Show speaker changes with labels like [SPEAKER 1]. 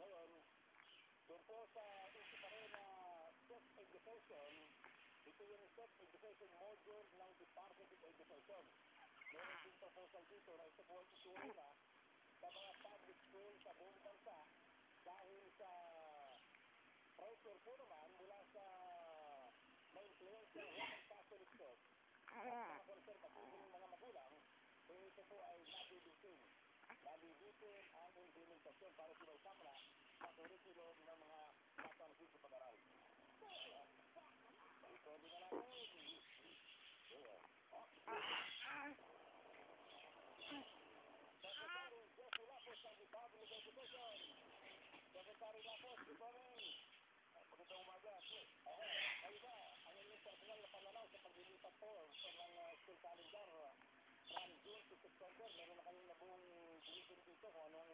[SPEAKER 1] Ngayon, doon po sa issue pa rin na sex education, ito yung sex education module ng Department of Education. Meron din proposal dito na ito po ang isuri na sa mga public school sa buong bansa dahil sa pressure po naman mula sa ma-influensya ng Catholic Church at mga conservative mga magulang, kung ito po ay nabibitin ang implementasyon para sumaysakla sa curriculum ng mga batang sa pag-aral. Ito din na natin. Secretary Jeffrey Lapos ng Department of Education. Secretary Lapos, good morning. Magandang umaga. Kayo ba, ang inyong personal na pananaw sa paglilipat po sa mga school calendar from June to September, meron na kayong nabuong bulletin dito kung ano ang